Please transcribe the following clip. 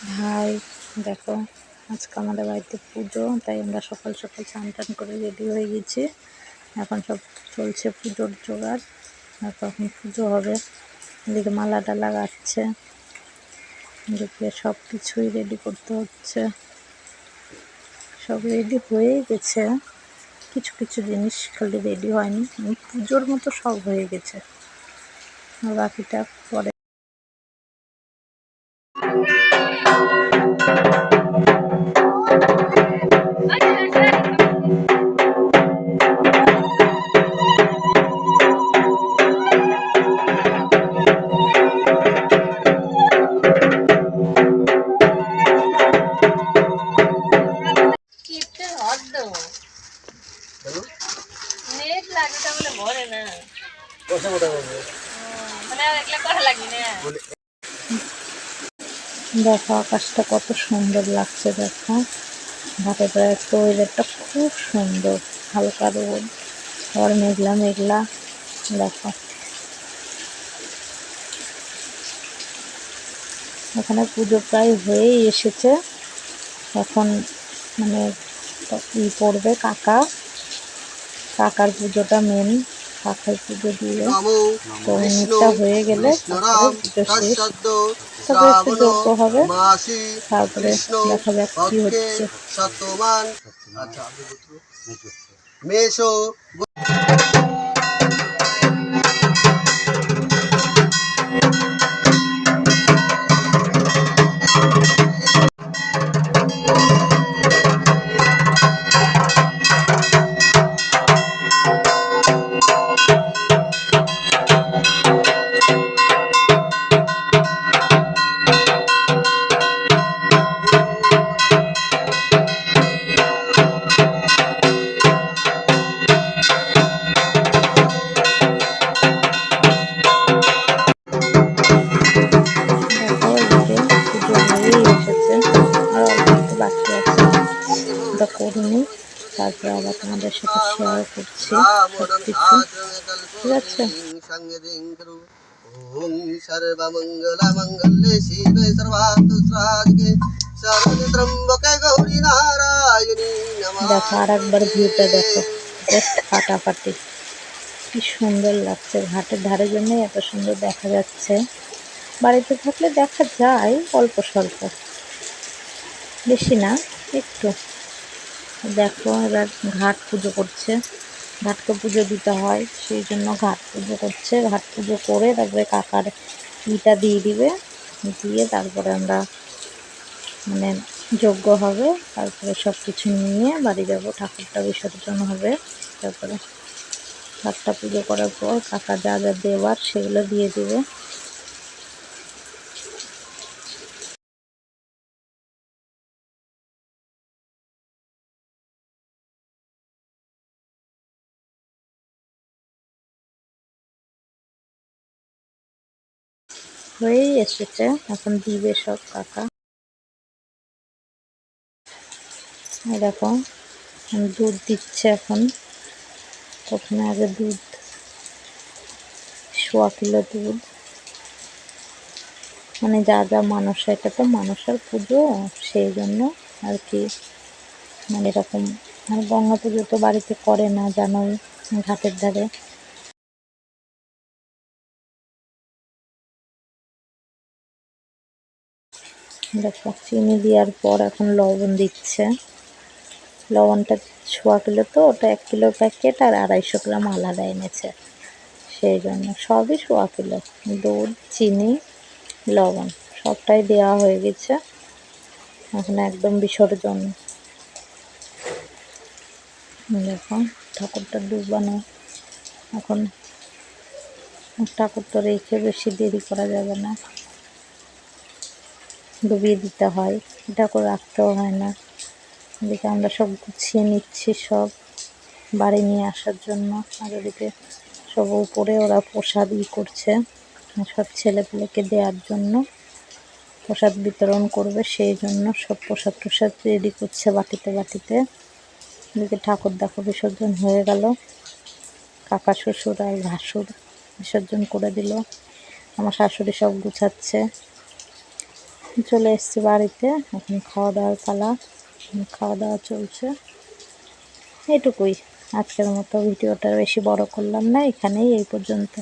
High, দেখো আজকে আমাদের বাড়িতে পুজো, তাই আমরা সকাল সকাল স্নান টান করে রেডি হয়ে গেছি। এখন সব চলছে পুজোর জোগাড়, আর তখন পুজো হবে। এদিকে মালা টালা গাচ্ছে, এদিকে সব কিছুই রেডি করতে হচ্ছে। সব রেডি হয়ে গেছে, কিছু কিছু জিনিস খালি রেডি হয়নি। পুজোর মতো সব হয়ে গেছে, আর বাকিটা পরে। দেখো আকাশটা কত সুন্দর লাগছে, দেখো ঘাটের একটু ওয়েদারটা খুব সুন্দর, হালকা রোদ, আবার মেঘলা মেঘলা। দেখো এখানে পুজো প্রায় হয়েই এসেছে। এখন মানে পড়বে কাকার পুজোটা মেন, কাকার পুজো দিয়ে তো মিটটা হয়ে গেলে পুজো শেষ, তারপরে একটু যজ্ঞ হবে, তারপরে দেখা যাক কি হচ্ছে। করিনি, তারপরে আবার তোমাদের সাথে শেয়ার করছি সব কিছু, ঠিক আছে। দেখো আর একবার ভিউটা দেখো, জাস্ট ফাটাফাটি, কি সুন্দর লাগছে। ঘাটের ধারের জন্য এত সুন্দর দেখা যাচ্ছে। বাড়িতে থাকলে দেখা যায় অল্প স্বল্প, বেশি না, একটু। দেখো এবার ঘাট পুজো করছে, ঘাটকে পুজো দিতে হয়, সেই জন্য ঘাট পুজো করছে। ঘাট পুজো করে তারপরে কাকার ইটা দিয়ে দিবে, দিয়ে তারপরে আমরা মানে যজ্ঞ হবে, তারপরে সব কিছু নিয়ে বাড়ি যাব, ঠাকুরটা বিসর্জন হবে। তারপরে ঘাটটা পুজো করার পর কাকা যা যা দেওয়ার সেগুলো দিয়ে দিবে। হয়েই এসেছে, এখন দিবে সব কাকা। এরকম দুধ দিচ্ছে এখন। প্রথমে আগে দুধ, 1.25 কিলো দুধ, মানে যা যা মানুষ, এটা তো মানুষের পুজো, সেই জন্য আর কি, মানে এরকম। আর গঙ্গা পুজো তো বাড়িতে করে না, জানোই, ঘাটের ধারে। দেখো চিনি দেওয়ার পর এখন লবণ দিচ্ছে। লবণটা 1.25 কিলো, তো ওটা 1 কিলো প্যাকেট, আর 250 গ্রাম আলাদা এনেছে, সেই জন্য সবই 1.25 কিলো। দুধ, চিনি, লবণ সবটাই দেওয়া হয়ে গেছে। এখন একদম বিসর্জন। দেখো ঠাকুরটা ডুবানো, এখন ঠাকুর তো রেখে বেশি দেরি করা যাবে না, ডুবিয়ে দিতে হয়, এটা করে রাখতেও হয় না। এদিকে আমরা সব গুছিয়ে নিচ্ছি সব বাড়ি নিয়ে আসার জন্য, আর এদিকে সব উপরে ওরা প্রসাদ করছে, সব ছেলেপুলেকে দেওয়ার জন্য প্রসাদ বিতরণ করবে, সেই জন্য সব প্রসাদ রেডি করছে বাটিতে বাটিতে। এদিকে ঠাকুর দেখো বিসর্জন হয়ে গেল, কাকা শ্বশুর আর ভাসুর বিসর্জন করে দিল। আমার শাশুড়ি সব গুছাচ্ছে, চলে এসেছি বাড়িতে, এখন খাওয়া দাওয়ার পালা। খাওয়া দাওয়া চলছে। এটুকুই, আজকের মতো ভিডিওটা বেশি বড় করলাম না, এখানেই এই পর্যন্ত।